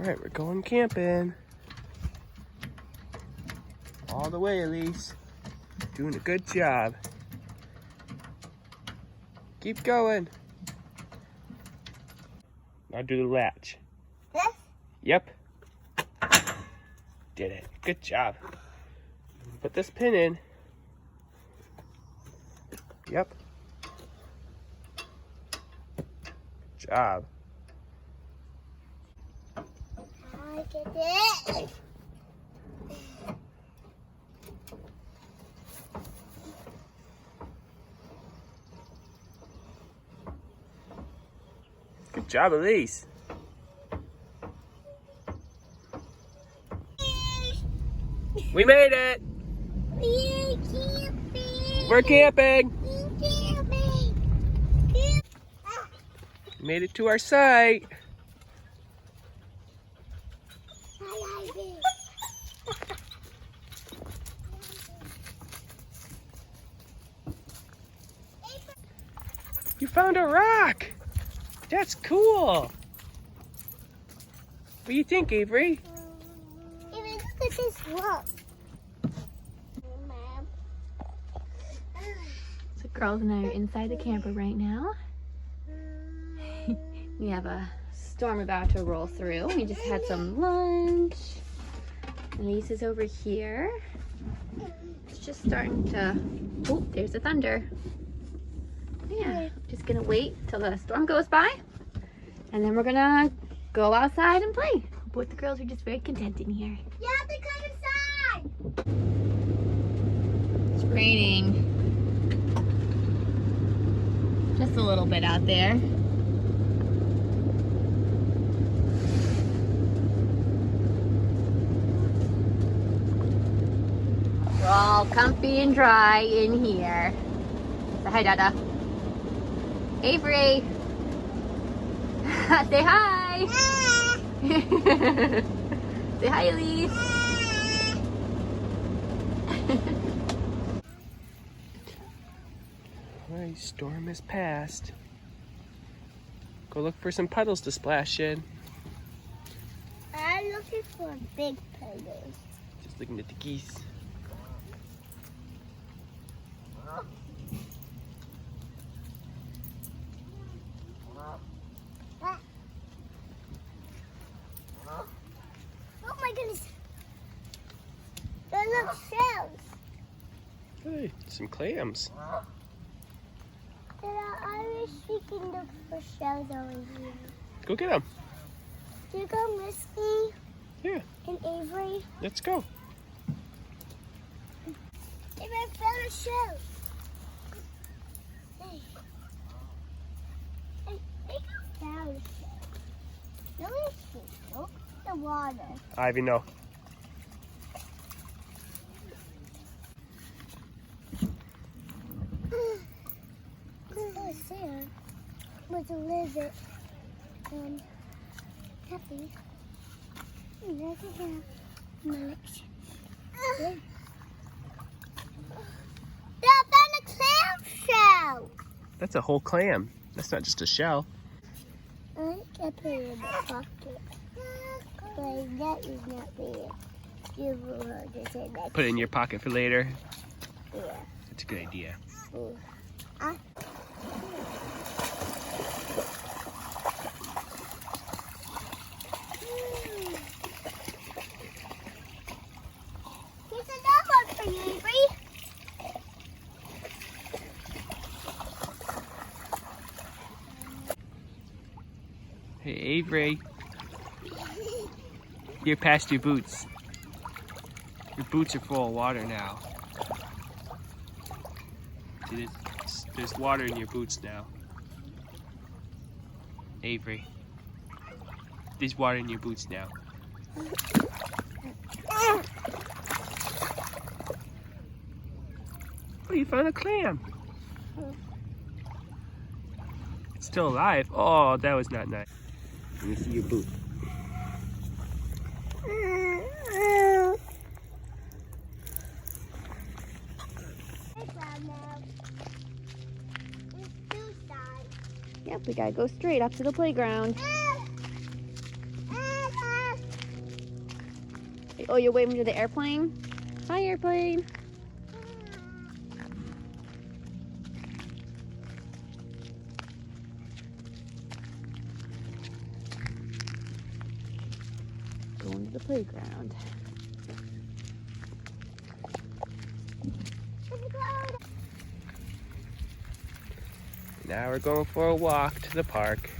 Alright, we're going camping. All the way, Elise. Doing a good job. Keep going. Now do the latch. This? Yep. Did it. Good job. Put this pin in. Yep. Good job. I did it. Good job, Elise. We made it. We're camping. We're camping. We're camping. Made it to our site. I like it. You found a rock. That's cool. What do you think, Avery? Even look at this rock. So girls and I are inside the camper right now. We have a storm about to roll through. We just had some lunch. Elise is over here. It's just starting to, oh, there's the thunder. Yeah, just gonna wait till the storm goes by. And then we're gonna go outside and play. Both the girls are just very content in here. You have to come inside. It's raining. Just a little bit out there. We're all comfy and dry in here. Say hi, Dada. Avery. Say hi. Say hi, Elise. Alright, storm has passed. Go look for some puddles to splash in. I'm looking for big puddles. Just looking at the geese. Oh my goodness. Those are shells. Hey, some clams. I wish we can look for shells over here. Go get them. Do you go with me Yeah, and Avery? let's go. Avery, I found a shell. Hey. I think I found a shell. No, look at the water. Ivy, no. There was a lizard and happy. And there's a munch. I found a clam shell. That's a whole clam. That's not just a shell. I put it in my pocket. But that is not there. You will just say that. Put it in your pocket for later. Yeah. That's a good idea. Here's another one for you, Avery. Hey, Avery. You're past your boots. Your boots are full of water now. See, there's water in your boots now. Avery. There's water in your boots now. Oh, you found a clam. It's still alive. Oh, that was not nice. Let me see your boot. Yep, we gotta go straight up to the playground. Oh, you're waving to the airplane? Hi, airplane. Going to the playground. Now we're going for a walk to the park.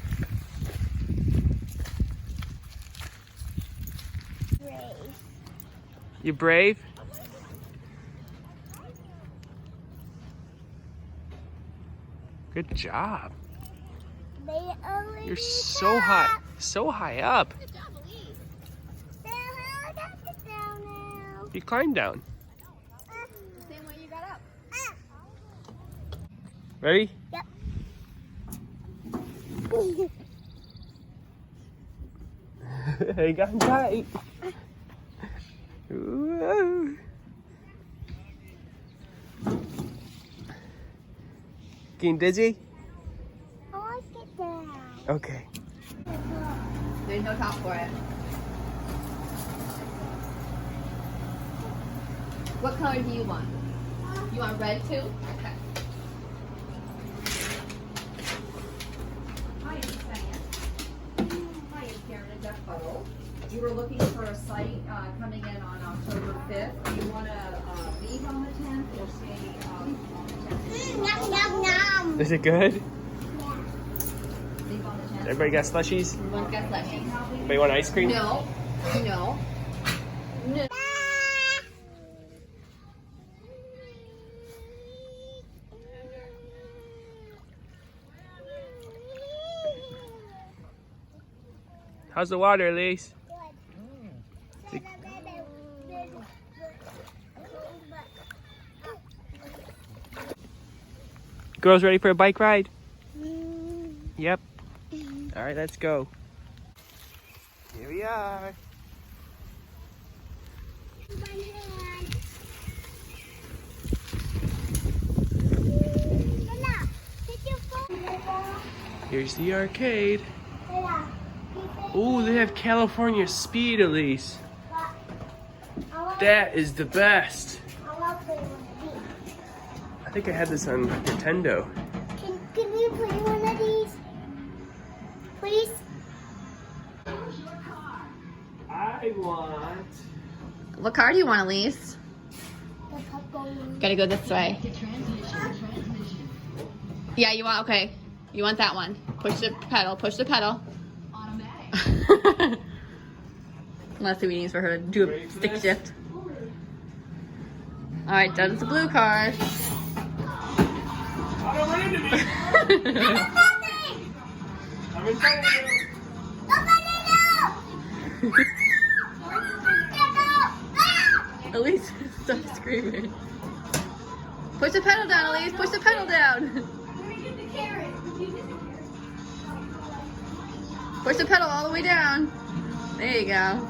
Brave. You brave? Good job. You're so high up. You climbed down. Same way you got up. Ready? Yep. You got him tight. Whoa. Getting dizzy? I want to get down. Okay. There's no top for it. What color do you want? You want red too? Okay. Hi, it's Diane. Hi, it's Karen and Jeff Puddle. You were looking for a site coming in on October 5th. Do you want to leave on the 10th or stay on the 10th? Yum, yum, yum. Is it good? Leave on the 10th? Everybody got slushies? Everyone's got slushies. Anybody want ice cream? No. No. No. How's the water, Elise? Girls ready for a bike ride? Yep. All right, let's go. Here we are. Here's the arcade. Oh, they have California Speed, Elise. That is the best. I think I had this on Nintendo. Can we play one of these? Please? I want... What car do you want, Elise? The couple. Gotta go this way. Yeah, you want, okay. You want that one. Push the pedal, push the pedal. Let's see what we need for her to do a stick shift. Alright, does the blue car. I don't run into me. I'm in front of you. Elise, stop screaming. Push the pedal down, Elise. Push the pedal down. Push the pedal all the way down. There you go.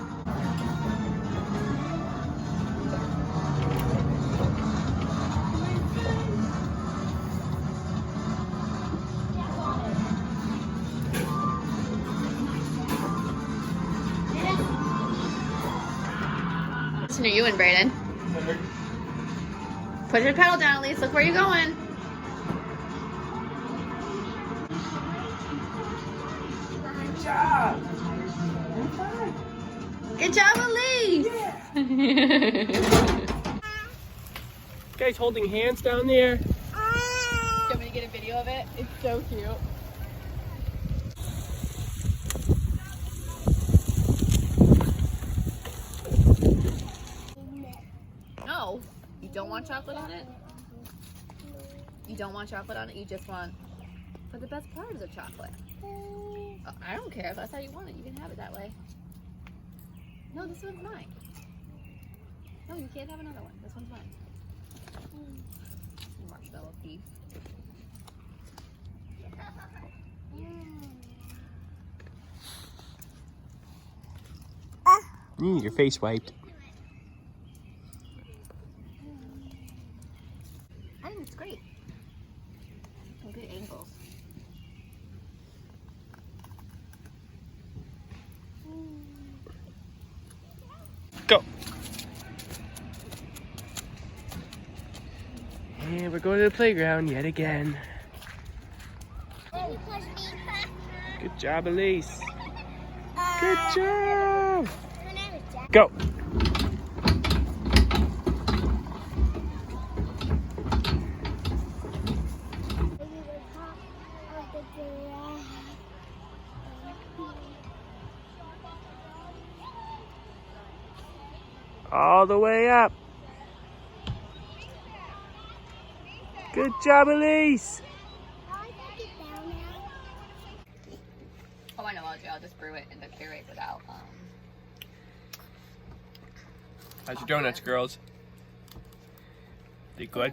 Listen to you and Brayden. Push your pedal down, Elise. Look where you're going. Good job. Good job, Elise. Guys holding hands down there. Do you want me to get a video of it? It's so cute. No, you don't want chocolate on it? You don't want chocolate on it? You just want... But the best part is the chocolate. Oh, I don't care. If that's how you want it, you can have it that way. No, this one's mine. No, you can't have another one. This one's mine. Marshmallow thief. You need your face wiped. I think it's great. Some good angles. Go. And we're going to the playground yet again. Good job, Elise. Good job. Go. All the way up. Good job, Elise. Oh, I know, I'll just brew it in the Keurig without, How's your donuts, girls? They good?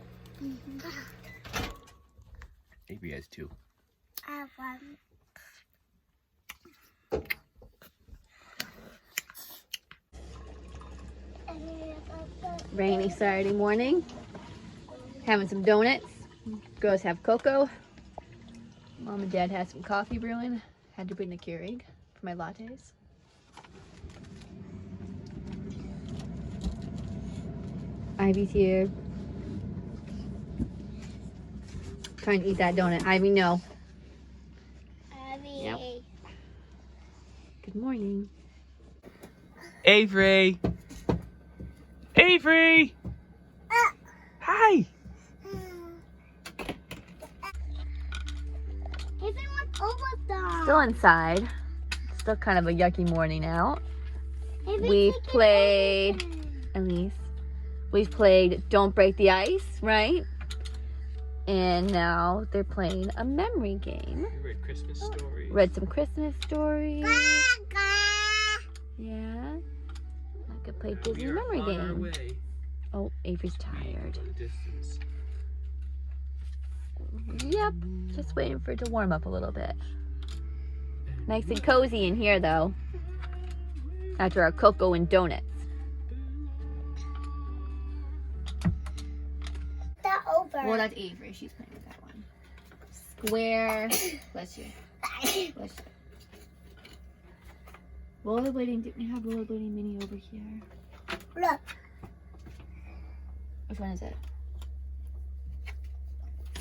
Avery has 2. I have 1. rainy Saturday morning. Having some donuts. Girls have cocoa. Mom and Dad had some coffee brewing. Had to bring the Keurig for my lattes. Ivy's here. Trying to eat that donut. Ivy, no. Ivy. Yep. Good morning. Avery! Avery! Hi! Everyone's over there. Still inside. Still kind of a yucky morning out. Avery, We've take it played, open. Elise, we've played Don't Break the Ice, right? And now they're playing a memory game. We read Christmas stories. Read some Christmas stories. Gaga. Yeah. I could play We Disney are memory on our game. way. Oh, Avery's tired. Go the distance. Yep. Just waiting for it to warm up a little bit. Nice and cozy in here though. After our cocoa and donuts. That over. Well, that's Avery. She's playing with that one. Square. Bless you. Bless you. Rollerblading. Didn't we have rollerblading mini over here? Look. Which one is it?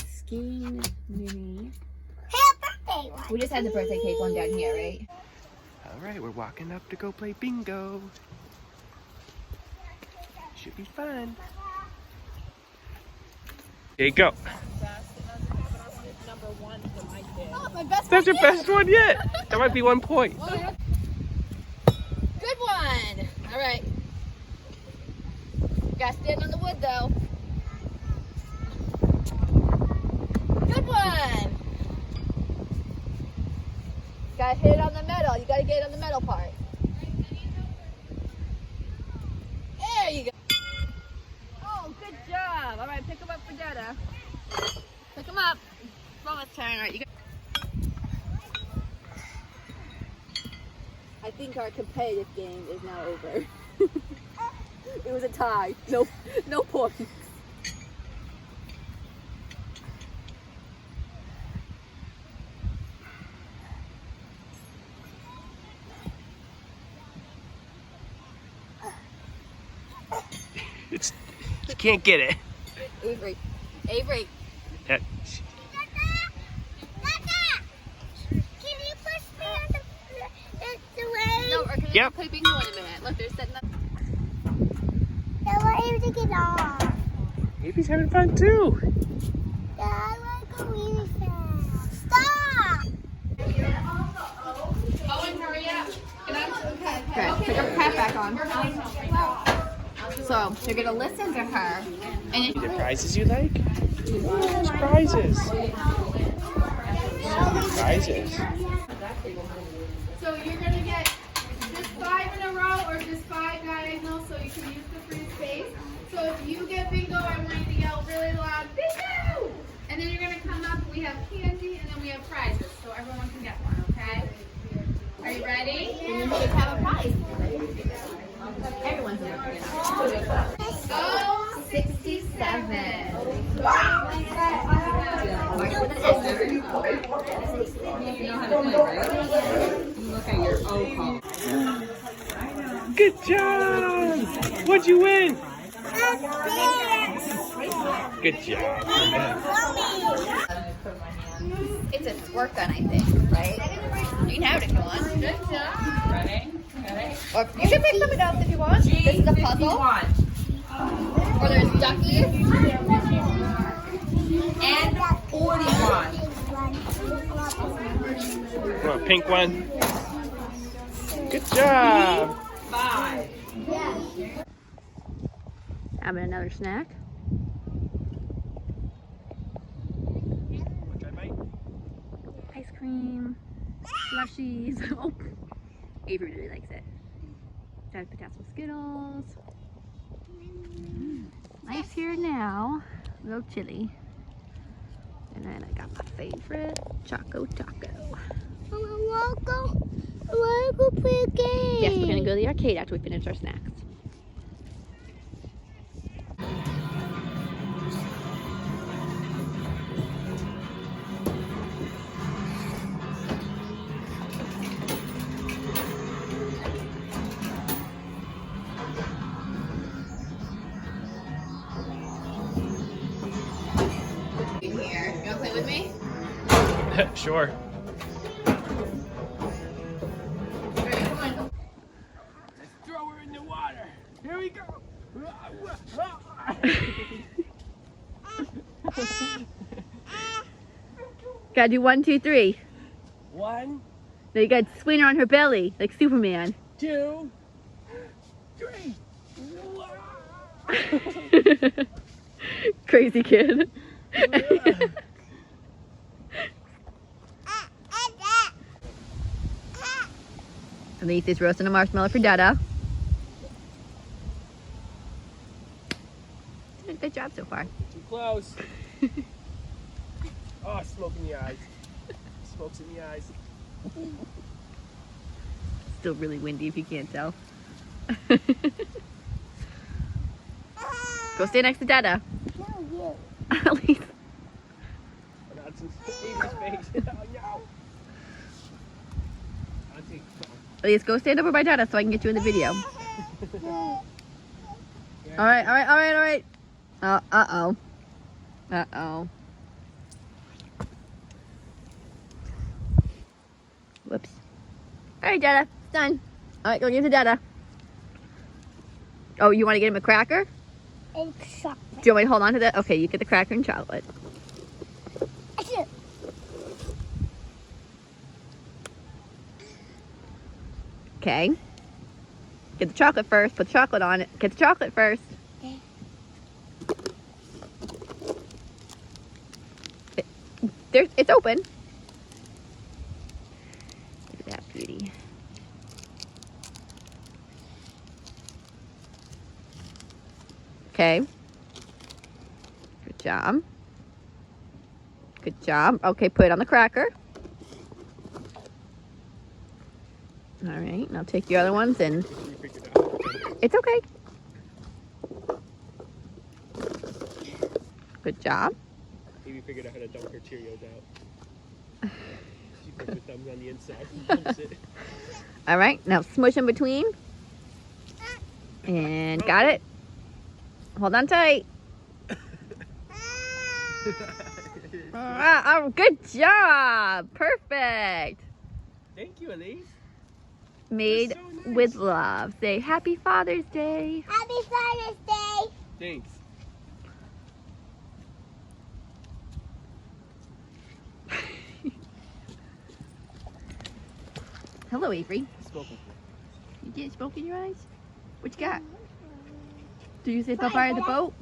Skiing mini. Hey, birthday one. We just had the birthday cake one down here, right? Alright, we're walking up to go play bingo. Should be fun. There you go. That's your best one yet. That might be 1 point. Good one. All right. Got to stand on the wood though. Good one. Got to hit it on the metal. You got to get it on the metal part. There you go. Oh, good job. All right, pick him up for Dada. Pick him up. Mama's turn. All right, you got. I think our competitive game is now over. It was a tie. No points. You can't get it. Avery. That- Can you push me on the way? No, we're gonna Yep. play bingo in a minute. Look, they're setting up. Yeah, we're able to get off. Avery's having fun too. Yeah, I want to go really fast. Stop! Owen, hurry up. Okay, put your hat back on. So, you're gonna listen to her. And Are there prizes you like? There's prizes. Prizes. So you're going to get just 5 in a row or just 5 diagonal so you can use the free space. So if you get bingo, I want you to yell really loud, bingo! And then you're going to come up, we have candy, and then we have prizes. So everyone can get one, okay? Are you ready? then you just have a prize. Everyone's in there. Go 67. Good job! What'd you win? Good job. It's a squirt gun, I think, right? You can have it if you want. Good job. Ready? Or you can pick something else if you want. This is a puzzle. Or there's duckies. And 41. Come on, pink one. Good job. 5. Having another snack. Try a bite. Ice cream. Slushies. Oh, Avery really likes it. Got potassium Skittles. Nice here now. A little chilly. And then I got my favorite Choco Taco. I wanna go play a game. Yes, we're gonna go to the arcade after we finish our snacks. Here, you wanna play with me? Sure. Let's throw her in the water. Here we go. Gotta do 1, 2, 3. 1, Now you gotta swing her on her belly like Superman. 2, 3. Crazy kid. Elise is roasting a marshmallow for Dada. Doing a good job so far. Too close. Oh, smoke in the eyes. Smokes in the eyes. Still really windy if you can't tell. Go stay next to Dada. No, you. Elise. That's in Avery's face. Oh, no. I'll take Elise, go stand over by Dada so I can get you in the video. Alright, alright, alright, alright. Uh-oh. Uh-oh. Whoops. Alright, Dada. It's done. Alright, go give it to Dada. Oh, you want to get him a cracker? And chocolate. Do you want me to hold on to that? Okay, you get the cracker and chocolate. Okay. Get the chocolate first. Put the chocolate on it. Get the chocolate first. Okay. It's open. Look at that beauty. Okay. Good job. Good job. Okay, put it on the cracker. All right, now take the other ones and it's okay. Good job. Amy figured out how to dump her Cheerios out. She puts her thumbs on the inside and dumps it. All right, now smush in between. And got it. Hold on tight. Oh, good job. Perfect. Thank you, Elise. Made That's so nice. with love. Say Happy Father's Day. Happy Father's Day. Thanks. Hello, Avery. Smoking. You get smoke in your eyes? What you got? Do you say bye-bye to the boat?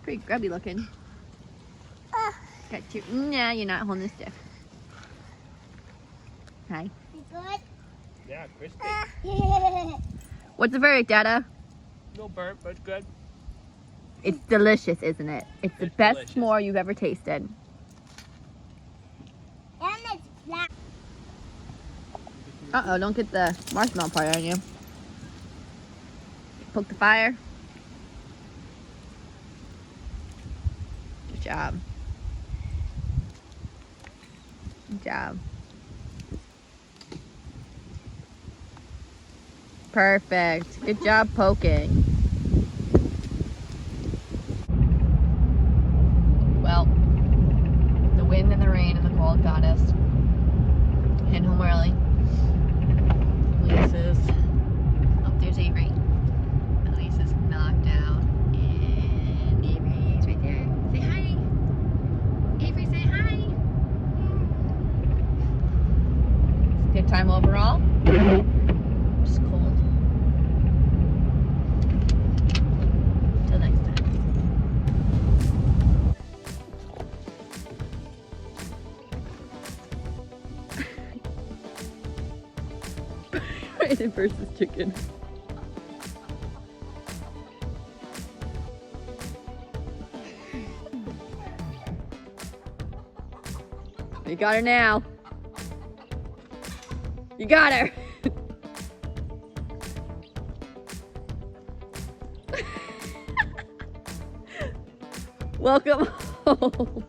Pretty grubby looking. Got you. Nah, you're not holding the stick. Hi. Yeah, crispy. What's the verdict, Dada? No burnt, but good. It's delicious, isn't it? It's the It's best delicious. s'more you've ever tasted. Uh-oh, don't get the marshmallow part on you. Poke the fire. Good job. Good job. Perfect. Good job poking. home early. Elise is, oh, there's Avery. Elise is knocked out. And Avery's right there. Say hi. Avery, say hi. It's a good time overall. Just cold. Till next time. Raiden versus chicken. You got her now. You got her. Welcome home.